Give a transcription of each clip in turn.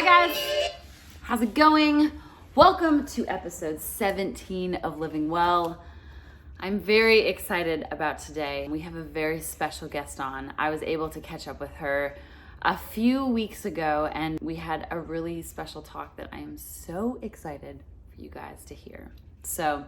guys, how's it going? Welcome to episode 17 of Living Well. I'm very excited about today. We have a very special guest on. I was able to catch up with her a few weeks ago and we had a really special talk that I am so excited for you guys to hear. So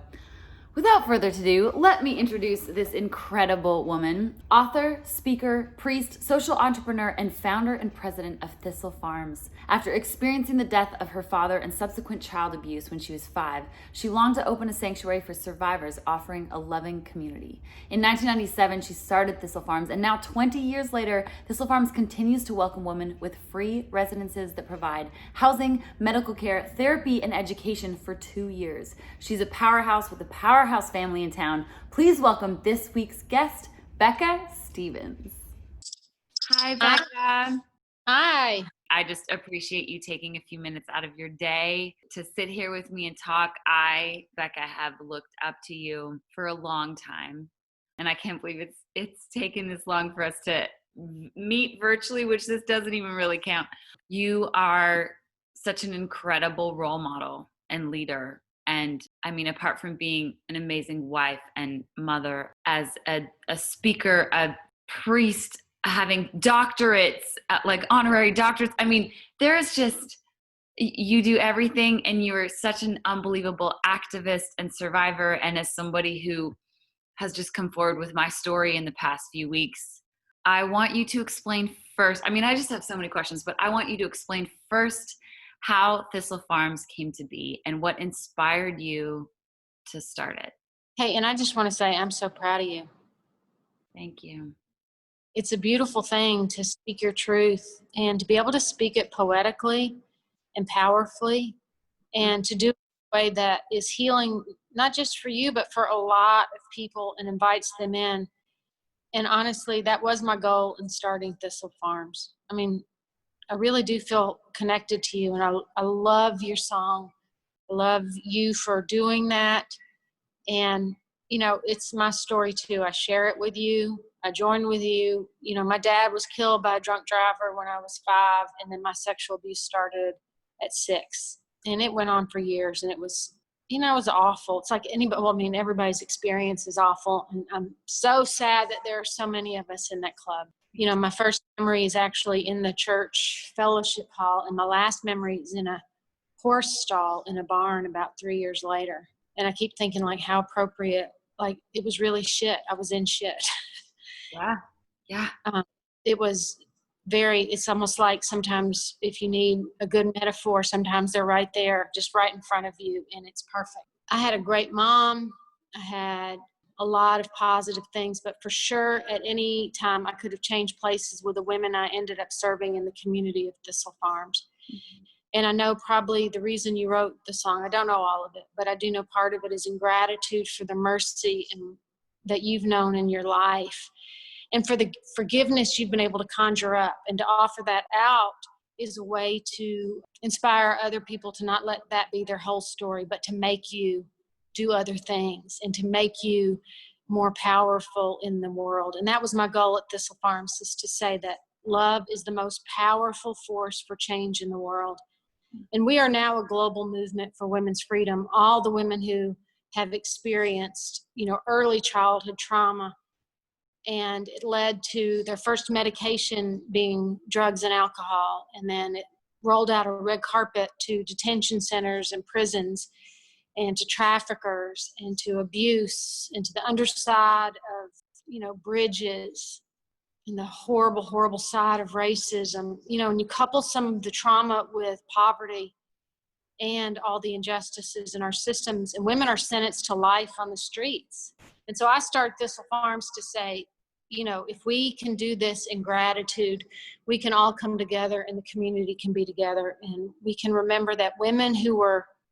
without further ado, let me introduce this incredible woman, author, speaker, priest, social entrepreneur, and founder and president of Thistle Farms. After experiencing the death of her father and subsequent child abuse when she was 5, she longed to open a sanctuary for survivors, offering a loving community. In 1997, she started Thistle Farms, and now 20 years later, Thistle Farms continues to welcome women with free residences that provide housing, medical care, therapy, and education for 2 years. She's a powerhouse with a powerhouse family in town. Please welcome this week's guest, Becca Stevens. Hi, Becca. Hi. I just appreciate you taking a few minutes out of your day to sit here with me and talk. Becca, have looked up to you for a long time, and I can't believe it's taken this long for us to meet virtually, which this doesn't even really count. You are such an incredible role model and leader. And I mean, apart from being an amazing wife and mother, as a speaker, a priest, having doctorates, like honorary doctorates, I mean, there's just, you do everything, and you're such an unbelievable activist and survivor. And as somebody who has just come forward with my story in the past few weeks, I want you to explain first. I mean, I just have so many questions, but I want you to explain first how Thistle Farms came to be and what inspired you to start it. Hey, and I just want to say I'm so proud of you. Thank you. It's a beautiful thing to speak your truth and to be able to speak it poetically and powerfully, and to do it in a way that is healing, not just for you, but for a lot of people, and invites them in. And honestly, that was my goal in starting Thistle Farms. I mean, I really do feel connected to you, and I love your song. I love you for doing that. And, you know, it's my story too. I share it with you. I join with you. You know, my dad was killed by a drunk driver when I was 5, and then my sexual abuse started at 6. And it went on for years, and it was, you know, it was awful. It's like anybody, well, I mean, everybody's experience is awful. And I'm so sad that there are so many of us in that club. You know, my first memory is actually in the church fellowship hall, and my last memory is in a horse stall in a barn about 3 years later. And I keep thinking, like, how appropriate. Like, it was really shit. I was in shit. Yeah. It was it's almost like sometimes if you need a good metaphor, sometimes they're right there, just right in front of you, and it's perfect. I had a great mom. I had a lot of positive things, but for sure at any time I could have changed places with the women I ended up serving in the community of Thistle Farms. Mm-hmm. And I know probably the reason you wrote the song, I don't know all of it, but I do know part of it is in gratitude for the mercy that you've known in your life, and for the forgiveness you've been able to conjure up. And to offer that out is a way to inspire other people to not let that be their whole story, but to make you do other things and to make you more powerful in the world. And that was my goal at Thistle Farms, is to say that love is the most powerful force for change in the world. And we are now a global movement for women's freedom. All the women who have experienced, you know, early childhood trauma, and it led to their first medication being drugs and alcohol, and then it rolled out a red carpet to detention centers and prisons, and to traffickers, and to abuse, and to the underside of, you know, bridges, and the horrible, horrible side of racism. You know, and you couple some of the trauma with poverty and all the injustices in our systems, and women are sentenced to life on the streets. And so I start Thistle Farms to say, you know, if we can do this in gratitude, we can all come together, and the community can be together, and we can remember that women who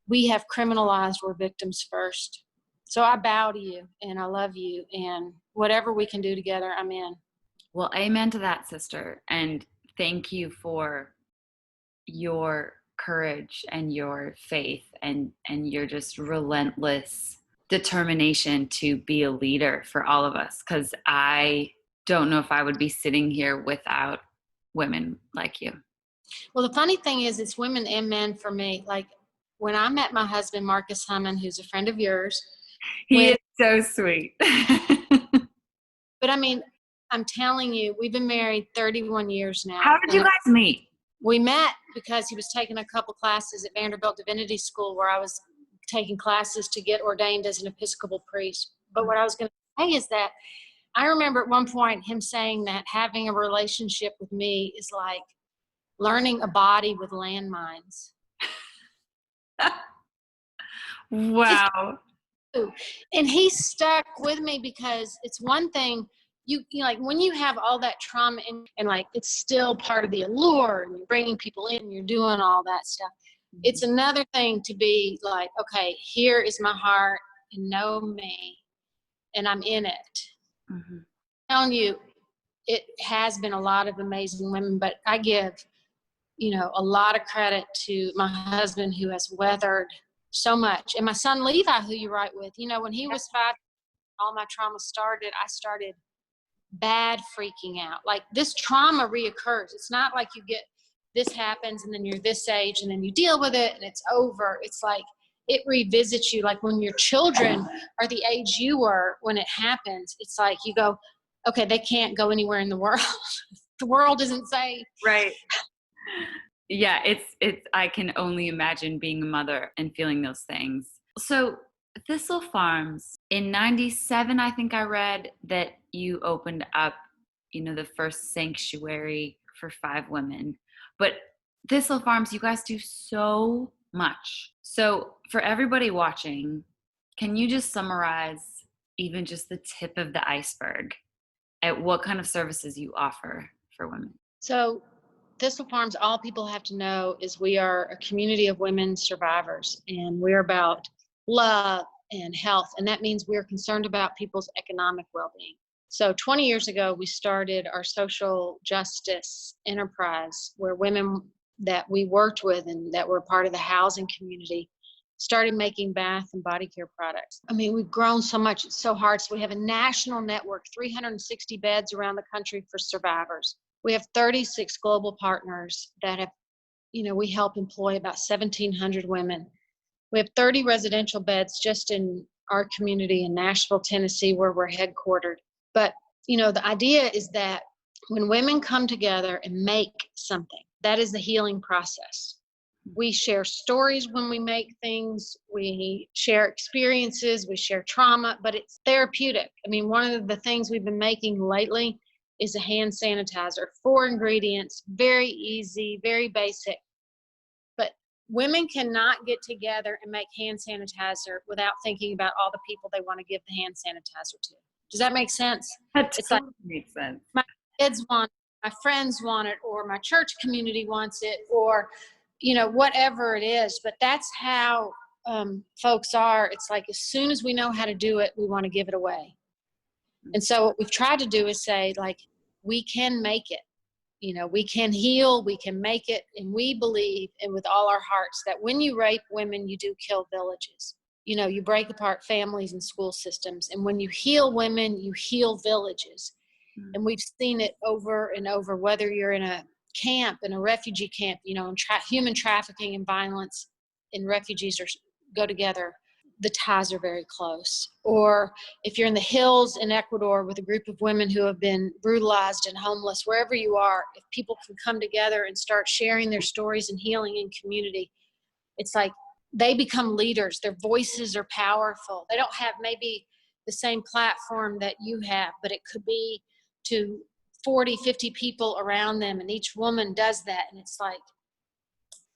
we have criminalized were victims first. So I bow to you, and I love you, and whatever we can do together, I'm in. Well, amen to that, sister. And thank you for your courage and your faith and your just relentless determination to be a leader for all of us. Because I don't know if I would be sitting here without women like you. Well, the funny thing is, it's women and men for me. Like when I met my husband, Marcus Hummon, who's a friend of yours, He is so sweet. but I mean, I'm telling you, we've been married 31 years now. How did you guys meet? We met because he was taking a couple classes at Vanderbilt Divinity School where I was taking classes to get ordained as an Episcopal priest. But what I was going to say is that I remember at one point him saying that having a relationship with me is like learning a body with landmines. Wow. And he stuck with me because it's one thing you know, like when you have all that trauma and like it's still part of the allure and you're bringing people in, you're doing all that stuff. It's another thing to be like, okay, here is my heart and know me and I'm in it. Mm-hmm. I'm telling you, it has been a lot of amazing women, but I give, you know, a lot of credit to my husband who has weathered so much. And my son Levi, who you write with, you know, when he was 5, all my trauma started, I started bad freaking out. Like this trauma reoccurs. It's not like you get, this happens and then you're this age and then you deal with it and it's over. It's like it revisits you. Like when your children are the age you were when it happens, it's like you go, okay, they can't go anywhere in the world. The world isn't safe. Right. Yeah, it's I can only imagine being a mother and feeling those things. So Thistle Farms, in 97, I think I read that you opened up, you know, the first sanctuary for 5 women. But Thistle Farms, you guys do so much. So for everybody watching, can you just summarize even just the tip of the iceberg at what kind of services you offer for women? So Thistle Farms, all people have to know is we are a community of women survivors, and we're about love and health. And that means we're concerned about people's economic well-being. So 20 years ago, we started our social justice enterprise where women that we worked with and that were part of the housing community started making bath and body care products. I mean, we've grown so much. It's so hard. So we have a national network, 360 beds around the country for survivors. We have 36 global partners that have, you know, we help employ about 1,700 women. We have 30 residential beds just in our community in Nashville, Tennessee, where we're headquartered. But, you know, the idea is that when women come together and make something, that is the healing process. We share stories when we make things, we share experiences, we share trauma, but it's therapeutic. I mean, one of the things we've been making lately is a hand sanitizer, 4 ingredients, very easy, very basic. But women cannot get together and make hand sanitizer without thinking about all the people they want to give the hand sanitizer to. Does that make sense? That it's totally like makes sense. My kids want it, my friends want it, or my church community wants it, or, you know, whatever it is. But that's how folks are. It's like as soon as we know how to do it, we want to give it away. And so what we've tried to do is say, like, we can make it. You know, we can heal, we can make it. And we believe, and with all our hearts, that when you rape women, you do kill villages. You know, you break apart families and school systems. And when you heal women, you heal villages. And we've seen it over and over, whether you're in a camp, in a refugee camp, you know, and human trafficking and violence and refugees go together. The ties are very close. Or if you're in the hills in Ecuador with a group of women who have been brutalized and homeless, wherever you are, if people can come together and start sharing their stories and healing in community, it's like they become leaders. Their voices are powerful. They don't have maybe the same platform that you have, but it could be to 40, 50 people around them, and each woman does that. And it's like,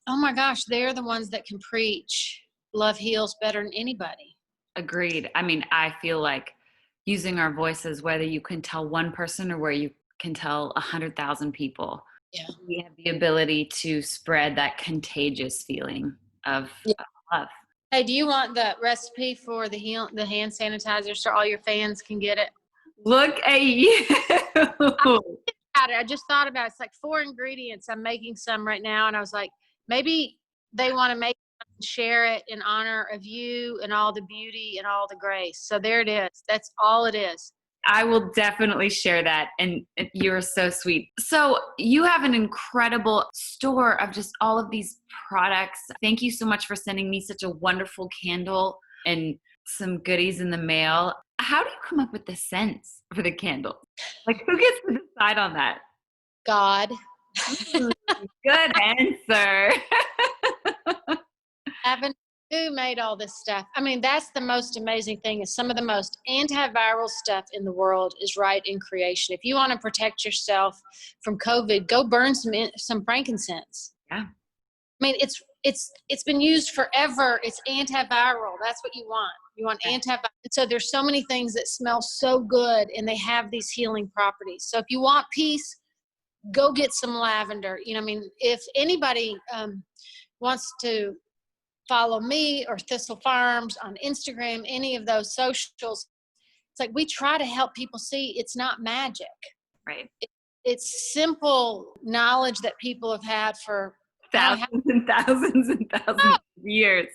oh my gosh, they're the ones that can preach love heals better than anybody. Agreed. I mean, I feel like using our voices, whether you can tell one person or where you can tell 100,000 people, we have the ability to spread that contagious feeling of love. Hey, do you want the recipe for the hand sanitizer so all your fans can get it? Look at you. I just thought about it. It's like 4 ingredients. I'm making some right now, and I was like, maybe they want to make and share it in honor of you and all the beauty and all the grace. So there it is. That's all it is. I will definitely share that. And you're so sweet. So you have an incredible store of just all of these products. Thank you so much for sending me such a wonderful candle and some goodies in the mail. How do you come up with the scents for the candles? Like, who gets to decide on that? God. Good answer. Who made all this stuff? I mean, that's the most amazing thing is some of the most antiviral stuff in the world is right in creation. If you want to protect yourself from COVID, go burn some frankincense. Yeah. I mean, it's been used forever. It's antiviral. That's what you want. You want antiviral. So there's so many things that smell so good and they have these healing properties. So if you want peace, go get some lavender. You know, I mean, if anybody wants to follow me or Thistle Farms on Instagram, any of those socials, it's like we try to help people see it's not magic. Right. It's simple knowledge that people have had for thousands and thousands and thousands of years.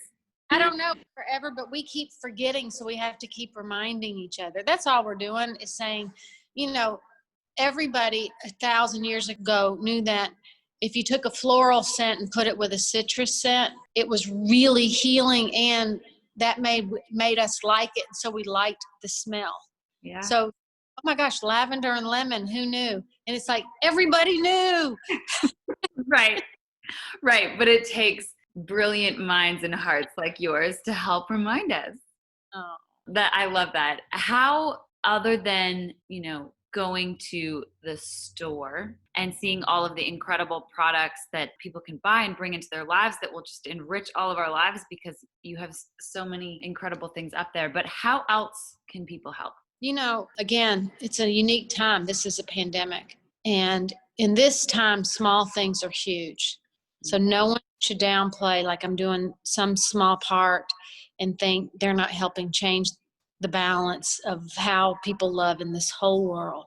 I don't know, forever, but we keep forgetting, so we have to keep reminding each other. That's all we're doing is saying, you know, everybody 1,000 years ago knew that if you took a floral scent and put it with a citrus scent, it was really healing, and that made us like it. So we liked the smell. Yeah. So, oh my gosh, lavender and lemon, who knew? And it's like, everybody knew. Right. Right. But it takes brilliant minds and hearts like yours to help remind us. Oh. That I love that. How, other than, you know, going to the store and seeing all of the incredible products that people can buy and bring into their lives that will just enrich all of our lives because you have so many incredible things up there. But how else can people help? You know, again, it's a unique time. This is a pandemic. And in this time, small things are huge. So no one should downplay like I'm doing some small part and think they're not helping change the balance of how people love in this whole world.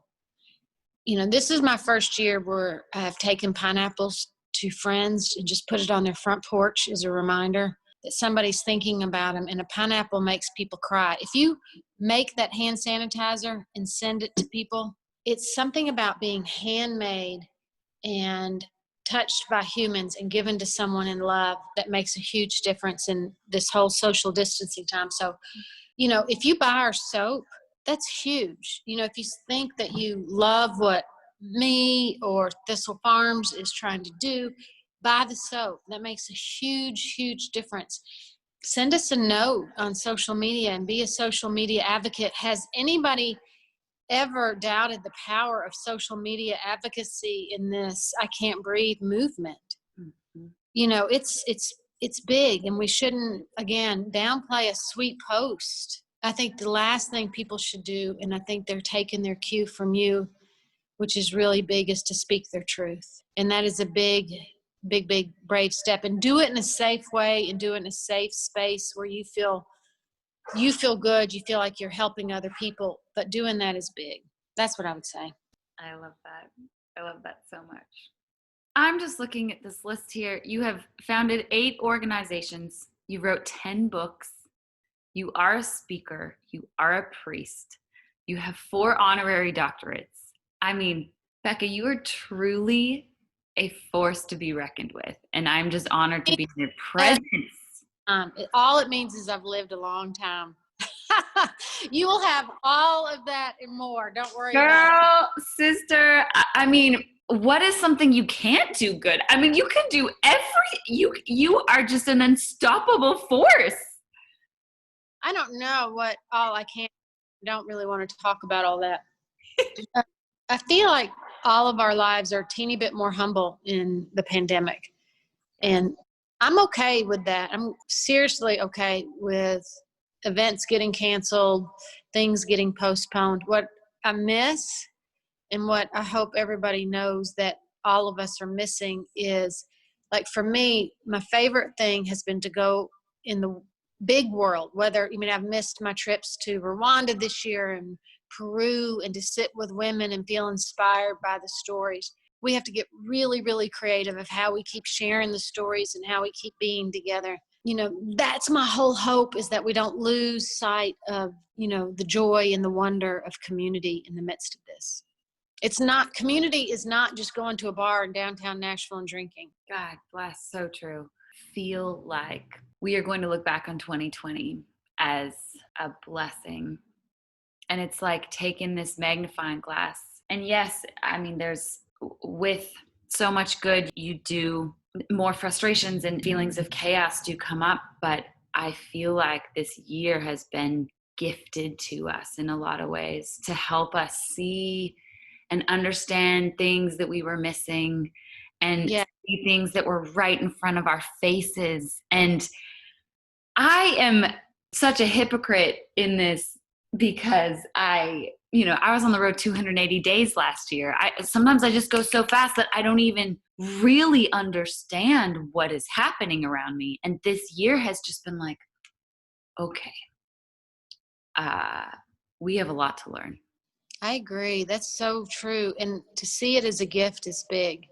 You know, this is my first year where I have taken pineapples to friends and just put it on their front porch as a reminder that somebody's thinking about them. And a pineapple makes people cry. If you make that hand sanitizer and send it to people, it's something about being handmade and touched by humans and given to someone in love that makes a huge difference in this whole social distancing time. So, you know, if you buy our soap, that's huge. You know, if you think that you love what me or Thistle Farms is trying to do, buy the soap. That makes a huge, huge difference. Send us a note on social media and be a social media advocate. Has anybody ever doubted the power of social media advocacy in this I Can't Breathe movement? Mm-hmm. You know, it's big, and we shouldn't, again, downplay a sweet post. I think the last thing people should do, and I think they're taking their cue from you, which is really big, is to speak their truth. And that is a big, big, big, brave step. And do it in a safe way and do it in a safe space where you feel good, you feel like you're helping other people, but doing that is big. That's what I would say. I love that. I love that so much. I'm just looking at this list here. You have founded 8 organizations. You wrote 10 books. You are a speaker. You are a priest. You have 4 honorary doctorates. I mean, Becca, you are truly a force to be reckoned with. And I'm just honored to be in your presence. All it means is I've lived a long time. You will have all of that and more. Don't worry about it. Sister, I mean, what is something you can't do good? I mean, you can do you are just an unstoppable force. I don't know what all I can. I don't really want to talk about all that. I feel like all of our lives are a teeny bit more humble in the pandemic. And I'm okay with that. I'm seriously okay with events getting canceled, things getting postponed. What I miss and what I hope everybody knows that all of us are missing is, like, for me, my favorite thing has been to go in the big world, I've missed my trips to Rwanda this year and Peru, and to sit with women and feel inspired by the stories. We have to get really, really creative of how we keep sharing the stories and how we keep being together. that's my whole hope, is that we don't lose sight of, the joy and the wonder of community in the midst of this. Community is not just going to a bar in downtown Nashville and drinking. God bless, so true. Feel like we are going to look back on 2020 as a blessing. And it's like taking this magnifying glass. And yes, I mean, with so much good, more frustrations and feelings of chaos do come up. But I feel like this year has been gifted to us in a lot of ways to help us see and understand things that we were missing and see things that were right in front of our faces. And I am such a hypocrite in this because I was on the road 280 days last year. Sometimes I just go so fast that I don't even really understand what is happening around me. And this year has just been like, okay, we have a lot to learn. I agree. That's so true. And to see it as a gift is big.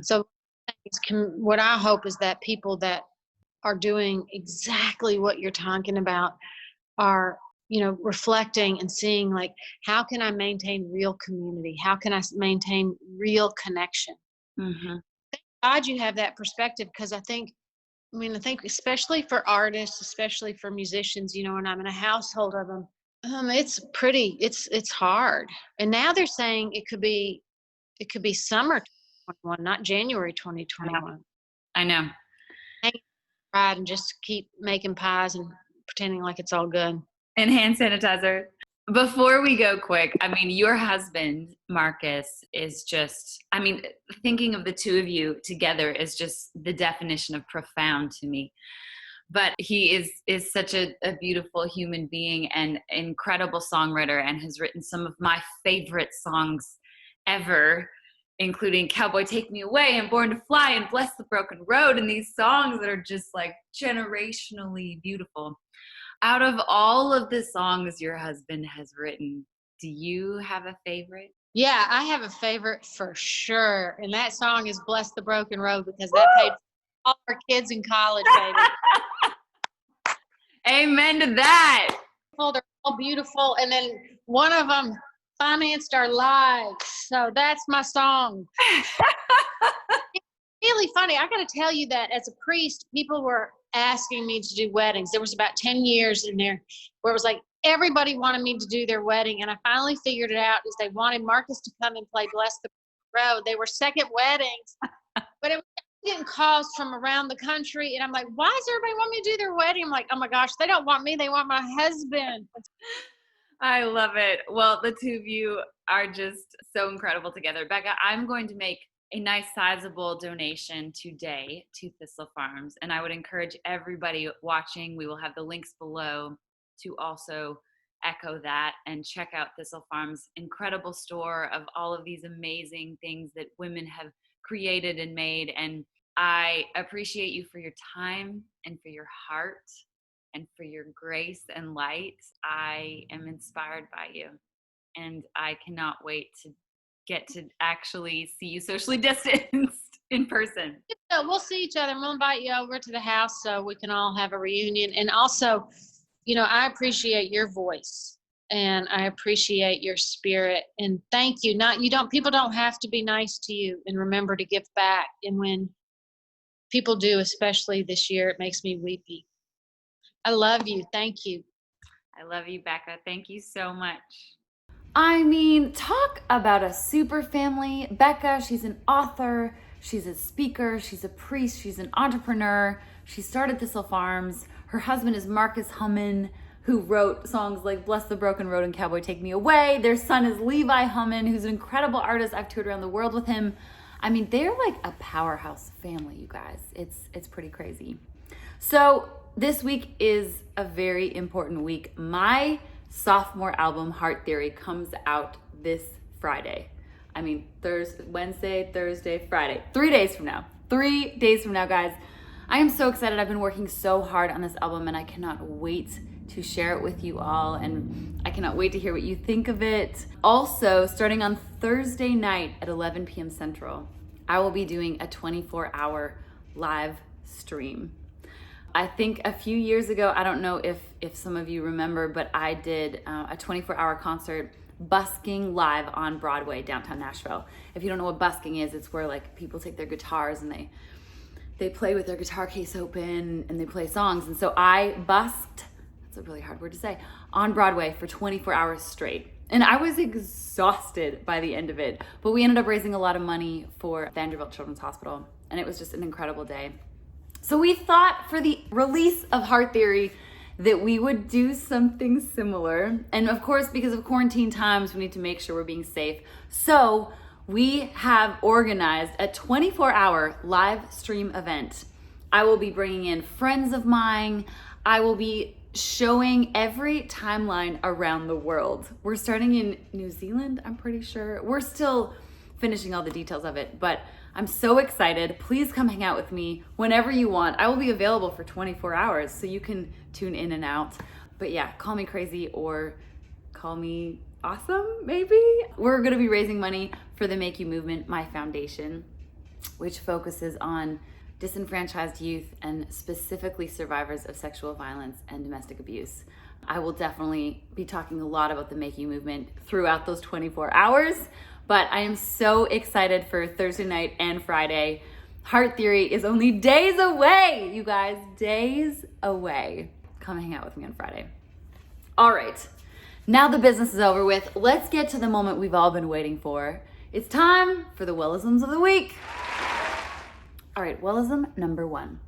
So what I hope is that people that are doing exactly what you're talking about are, reflecting and seeing, like, how can I maintain real community? How can I maintain real connection? Mm-hmm. Thank God you have that perspective, because I think especially for artists, especially for musicians, and I'm in a household of them, it's hard. And now they're saying it could be summer 2021, not January 2021. I know. Right, and just keep making pies and pretending like it's all good. And hand sanitizer. Before we go quick, I mean, your husband, Marcus, is just, thinking of the two of you together is just the definition of profound to me. But he is such a beautiful human being and incredible songwriter, and has written some of my favorite songs ever, including Cowboy Take Me Away and Born to Fly and Bless the Broken Road, and these songs that are just like generationally beautiful. Out of all of the songs your husband has written, do you have a favorite? Yeah, I have a favorite for sure. And that song is Bless the Broken Road, because that paid for all our kids in college, baby. Amen to that. They're all beautiful. And then one of them financed our lives. So that's my song. It's really funny. I got to tell you that as a priest, people were asking me to do weddings. There was about 10 years in there where it was like everybody wanted me to do their wedding. And I finally figured it out, is they wanted Marcus to come and play Bless the Road. They were second weddings, but it was getting calls from around the country. And I'm like, why does everybody want me to do their wedding? I'm like, oh my gosh, they don't want me. They want my husband. I love it. Well, the two of you are just so incredible together. Becca, I'm going to make a nice sizable donation today to Thistle Farms. And I would encourage everybody watching, we will have the links below to also echo that and check out Thistle Farms' incredible store of all of these amazing things that women have created and made. And I appreciate you for your time and for your heart and for your grace and light. I am inspired by you, and I cannot wait to get to actually see you socially distanced in person. Yeah, we'll see each other, and we'll invite you over to the house so we can all have a reunion. And also, I appreciate your voice, and I appreciate your spirit, and thank you. People don't have to be nice to you, and remember to give back. And when people do, especially this year, it makes me weepy. I love you. Thank you. I love you, Becca. Thank you so much. I mean, talk about a super family. Becca, she's an author, she's a speaker, she's a priest, she's an entrepreneur. She started Thistle Farms. Her husband is Marcus Hummin, who wrote songs like Bless the Broken Road and Cowboy Take Me Away. Their son is Levi Hummin, who's an incredible artist. I've toured around the world with him. I mean, they're like a powerhouse family, you guys. It's pretty crazy. So this week is a very important week. My sophomore album, Heart Theory, comes out this Friday. I mean, Wednesday, Thursday, Friday. 3 days from now. 3 days from now, guys. I am so excited. I've been working so hard on this album, and I cannot wait to share it with you all, and I cannot wait to hear what you think of it. Also, starting on Thursday night at 11 p.m. Central, I will be doing a 24-hour live stream. I think a few years ago, I don't know if some of you remember, but I did a 24-hour concert busking live on Broadway, downtown Nashville. If you don't know what busking is, it's where like people take their guitars and they play with their guitar case open and they play songs. And so I busked, that's a really hard word to say, on Broadway for 24 hours straight. And I was exhausted by the end of it, but we ended up raising a lot of money for Vanderbilt Children's Hospital, and it was just an incredible day. So we thought for the release of Heart Theory that we would do something similar. And of course, because of quarantine times, we need to make sure we're being safe. So we have organized a 24-hour live stream event. I will be bringing in friends of mine. I will be showing every timeline around the world. We're starting in New Zealand, I'm pretty sure. We're still finishing all the details of it, but I'm so excited. Please come hang out with me whenever you want. I will be available for 24 hours, so you can tune in and out. But yeah, call me crazy or call me awesome, maybe. We're gonna be raising money for the Make You Movement, my foundation, which focuses on disenfranchised youth and specifically survivors of sexual violence and domestic abuse. I will definitely be talking a lot about the Make You Movement throughout those 24 hours, but I am so excited for Thursday night and Friday. Heart Theory is only days away, you guys, days away. Come hang out with me on Friday. All right, now the business is over with. Let's get to the moment we've all been waiting for. It's time for the Willisms of the week. All right, Willism number 1.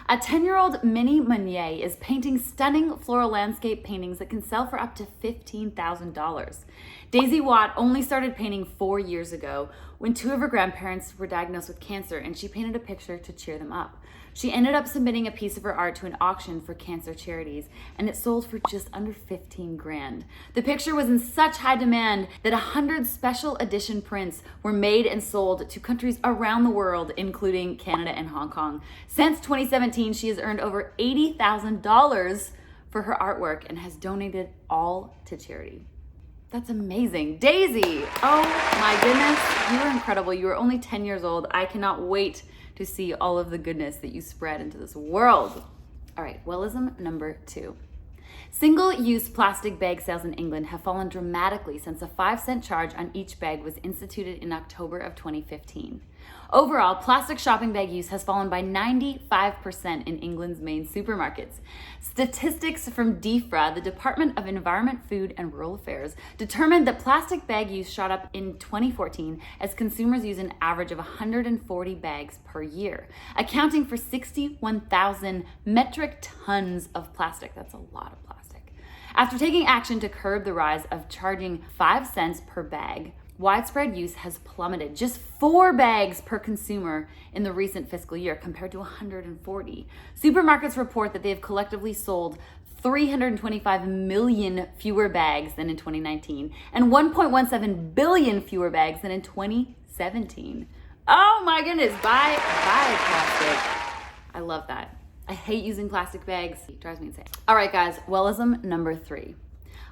A 10-year-old Minnie Meunier is painting stunning floral landscape paintings that can sell for up to $15,000. Daisy Watt only started painting 4 years ago when 2 of her grandparents were diagnosed with cancer, and she painted a picture to cheer them up. She ended up submitting a piece of her art to an auction for cancer charities, and it sold for just under 15 grand. The picture was in such high demand that 100 special edition prints were made and sold to countries around the world, including Canada and Hong Kong. Since 2017, she has earned over $80,000 for her artwork and has donated all to charity. That's amazing. Daisy, oh my goodness, you are incredible. You are only 10 years old. I cannot wait to see all of the goodness that you spread into this world. All right, Willism number 2. Single-use plastic bag sales in England have fallen dramatically since a 5-cent charge on each bag was instituted in October of 2015. Overall, plastic shopping bag use has fallen by 95% in England's main supermarkets. Statistics from DEFRA, the Department of Environment, Food and Rural Affairs, determined that plastic bag use shot up in 2014 as consumers use an average of 140 bags per year, accounting for 61,000 metric tons of plastic. That's a lot of plastic. After taking action to curb the rise of charging 5 cents per bag, widespread use has plummeted. Just 4 bags per consumer in the recent fiscal year compared to 140. Supermarkets report that they have collectively sold 325 million fewer bags than in 2019 and 1.17 billion fewer bags than in 2017. Oh my goodness, buy plastic. I love that. I hate using plastic bags. It drives me insane. All right, guys, Willism number 3.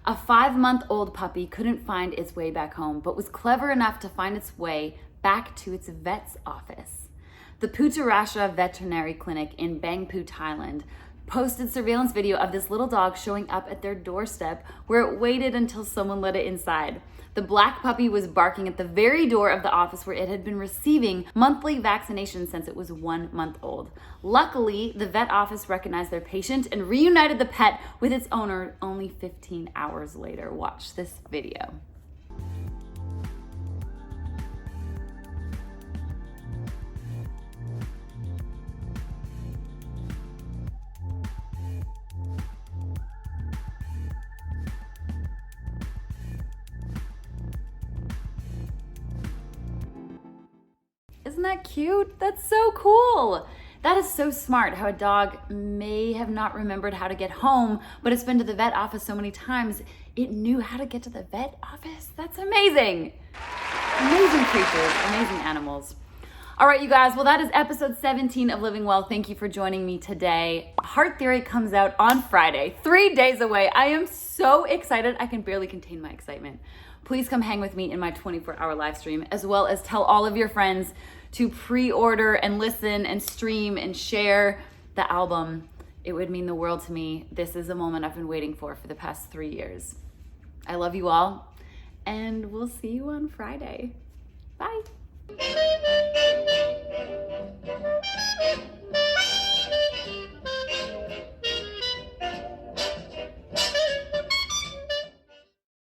A 5-month-old puppy couldn't find its way back home, but was clever enough to find its way back to its vet's office. The Putarasha Veterinary Clinic in Bangpoo, Thailand, posted surveillance video of this little dog showing up at their doorstep, where it waited until someone let it inside. The black puppy was barking at the very door of the office where it had been receiving monthly vaccinations since it was 1 month old. Luckily, the vet office recognized their patient and reunited the pet with its owner only 15 hours later. Watch this video. Isn't that cute? That's so cool. That is so smart how a dog may have not remembered how to get home, but it's been to the vet office so many times, it knew how to get to the vet office. That's amazing. Amazing creatures, amazing animals. All right, you guys, well, that is episode 17 of Living Well. Thank you for joining me today. Heart Theory comes out on Friday, 3 days away. I am so excited. I can barely contain my excitement. Please come hang with me in my 24-hour live stream, as well as tell all of your friends to pre-order and listen and stream and share the album. It would mean the world to me. This is a moment I've been waiting for the past 3 years. I love you all, and we'll see you on Friday. Bye.